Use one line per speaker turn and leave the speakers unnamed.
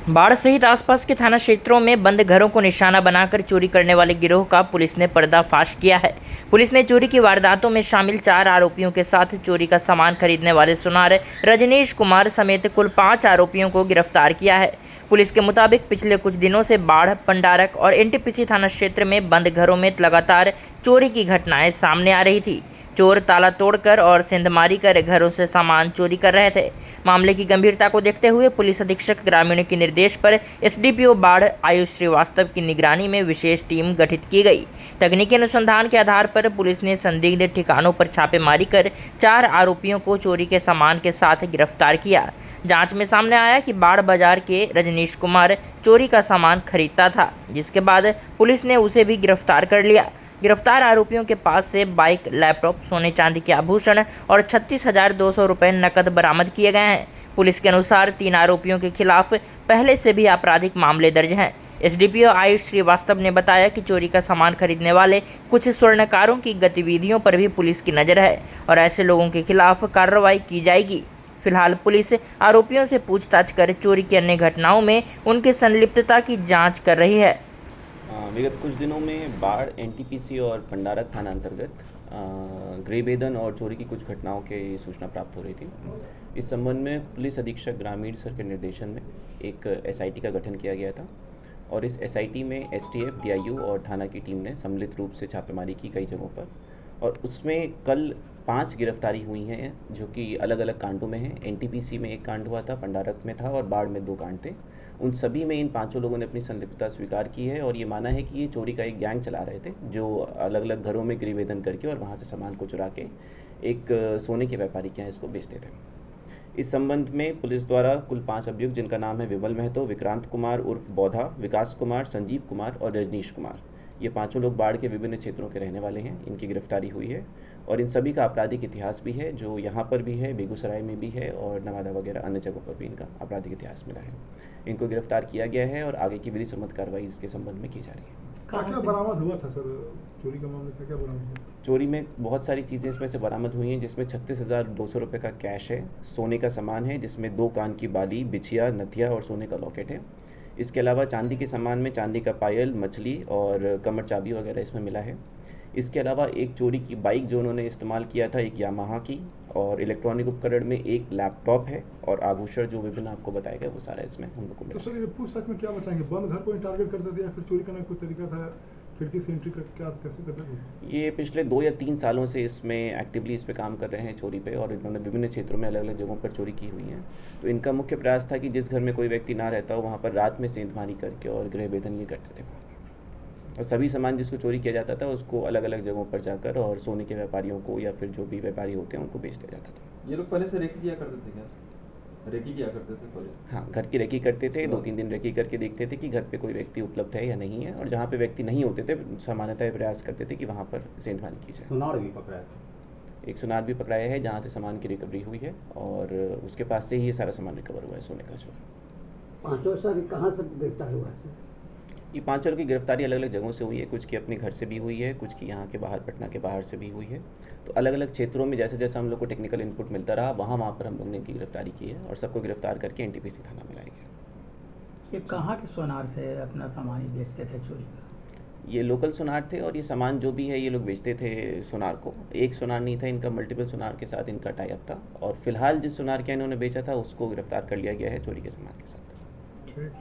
बाढ़ सहित आसपास के थाना क्षेत्रों में बंद घरों को निशाना बनाकर चोरी करने वाले गिरोह का पुलिस ने पर्दाफाश किया है। पुलिस ने चोरी की वारदातों में शामिल 4 आरोपियों के साथ चोरी का सामान खरीदने वाले सुनार रजनीश कुमार समेत कुल 5 आरोपियों को गिरफ्तार किया है। पुलिस के मुताबिक पिछले कुछ दिनों से बाढ़, पंडारक और एनटीपीसी थाना क्षेत्र में बंद घरों में लगातार चोरी की घटनाएं सामने आ रही थी। चोर ताला तोड़कर और सेंधमारी कर घरों से सामान चोरी कर रहे थे। मामले की गंभीरता को देखते हुए पुलिस अधीक्षक ग्रामीण के निर्देश पर एसडीपीओ बाढ़ आयुष श्रीवास्तव की निगरानी में विशेष टीम गठित की गई। तकनीकी अनुसंधान के आधार पर पुलिस ने संदिग्ध ठिकानों पर छापेमारी कर 4 आरोपियों को चोरी के सामान के साथ गिरफ्तार किया। जांच में सामने आया कि बाढ़ बाजार के रजनीश कुमार चोरी का सामान खरीदता था, जिसके बाद पुलिस ने उसे भी गिरफ्तार कर लिया। गिरफ्तार आरोपियों के पास से बाइक, लैपटॉप, सोने चांदी के आभूषण और 36,200 रुपये नकद बरामद किए गए हैं। पुलिस के अनुसार 3 आरोपियों के खिलाफ पहले से भी आपराधिक मामले दर्ज हैं। एसडीपीओ आयुष श्रीवास्तव ने बताया कि चोरी का सामान खरीदने वाले कुछ स्वर्णकारों की गतिविधियों पर भी पुलिस की नज़र है और ऐसे लोगों के खिलाफ कार्रवाई की जाएगी। फिलहाल पुलिस आरोपियों से पूछताछ कर चोरी की अन्य घटनाओं में उनकी संलिप्तता की जाँच कर रही है।
विगत कुछ दिनों में बाढ़, एनटीपीसी और पंडारक थाना अंतर्गत गृह भेदन और चोरी की कुछ घटनाओं की सूचना प्राप्त हो रही थी। इस संबंध में पुलिस अधीक्षक ग्रामीण सर के निर्देशन में एक एसआईटी का गठन किया गया था और इस एसआईटी में एसटीएफ, डीआईयू और थाना की टीम ने सम्मिलित रूप से छापेमारी की कई जगहों पर और उसमें कल 5 गिरफ्तारी हुई हैं जो कि अलग अलग कांडों में हैं। एनटीपीसी में एक कांड हुआ था, पंडारक में था और बाढ़ में 2 कांड थे। उन सभी में इन 5 लोगों ने अपनी संलिप्तता स्वीकार की है और ये माना है कि ये चोरी का एक गैंग चला रहे थे जो अलग अलग घरों में गृहभेदन करके और वहाँ से सामान को चुरा के एक सोने के व्यापारी के यहाँ इसको बेचते थे। इस संबंध में पुलिस द्वारा कुल 5 अभियुक्त, जिनका नाम है विमल महतो, विक्रांत कुमार उर्फ बौधा, विकास कुमार, संजीव कुमार और रजनीश कुमार, ये 5 लोग बाढ़ के विभिन्न क्षेत्रों के रहने वाले हैं। इनकी गिरफ्तारी हुई है और इन सभी का आपराधिक इतिहास भी है, जो यहाँ पर भी है, बेगूसराय में भी है और नवादा वगैरह अन्य जगहों पर भी इनका आपराधिक इतिहास मिला है। इनको गिरफ्तार किया गया है और आगे की विधि सम्मत कार्रवाई इसके संबंध में की जा रही है।
क्या बरामद हुआ था सर? चोरी का मामला था, क्या बरामद हुआ?
चोरी में बहुत सारी चीज़ें इसमें से बरामद हुई हैं, जिसमें 36,200 रुपये का कैश है, सोने का सामान है जिसमें 2 कान की बाली, बिछिया, नथिया और सोने का लॉकेट है। इसके अलावा चांदी के सामान में चांदी का पायल, मछली और कमर चाबी वगैरह इसमें मिला है। इसके अलावा एक चोरी की बाइक जो उन्होंने इस्तेमाल किया था, एक यामाहा की, और इलेक्ट्रॉनिक उपकरण में एक लैपटॉप है और आभूषण जो विभिन्न आपको बताया गया वो सारा इसमें हम लोग को मिला।
तो सर ये पूछताछ में क्या बताएंगे? बंद घर को ही टारगेट करते थे या फिर चोरी करने का कोई तरीका था? खिड़की से एंट्री कर क्या कैसे करते थे?
ये पिछले 2 या 3 सालों से इसमें एक्टिवली इस पे काम कर रहे हैं चोरी पे और इन्होंने विभिन्न क्षेत्रों में अलग अलग जगहों पर चोरी की हुई है। तो इनका मुख्य प्रयास था कि जिस घर में कोई व्यक्ति ना रहता हो वहाँ पर रात में सेंधमारी करके और गृह भेदन ये करते थे और सभी सामान जिसको चोरी किया जाता था उसको अलग अलग जगहों पर जाकर और सोने के व्यापारियों को या फिर जो भी व्यापारी होते हैं उनको बेच दिया जाता था।
ये लोग पहले से रेकी किया करते थे क्या? रेकी किया करते थे पहले?
हाँ, घर की रेकी करते थे। 2-3 दिन रेकी करके देखते थे कि घर पे कोई व्यक्ति उपलब्ध है या नहीं है और जहाँ पे व्यक्ति नहीं होते थे सामान्यतः प्रयास करते थे कि वहाँ पर सेंधमारी की जाए।
सुनार भी पकड़ाया था?
एक सुनार भी पकड़ाया है जहाँ से सामान की रिकवरी हुई है और उसके पास से ही ये सारा सामान रिकवर हुआ है सोने का जो।
5 सर कहाँ से गिरफ्तार हुआ है सर?
ये 5 लोगों की गिरफ्तारी अलग अलग जगहों से हुई है, कुछ की अपने घर से भी हुई है, कुछ की यहाँ के बाहर, पटना के बाहर से भी हुई है। तो अलग अलग क्षेत्रों में जैसे जैसे हम लोग को टेक्निकल इनपुट मिलता रहा वहाँ पर हम लोग ने इनकी गिरफ्तारी की है और सबको गिरफ्तार करके एनटीपीसी थाना में लाया गया।
ये कहाँ के सोनार से अपना सामान ही बेचते थे चोरी का?
ये लोकल सुनार थे और ये सामान जो भी है ये लोग बेचते थे सुनार को। एक सुनार नहीं था, इनका मल्टीपल सुनार के साथ इनका टाई अप था और फिलहाल जिस सुनार के इन्होंने बेचा था उसको गिरफ्तार कर लिया गया है चोरी के सामान के साथ।
ठीक।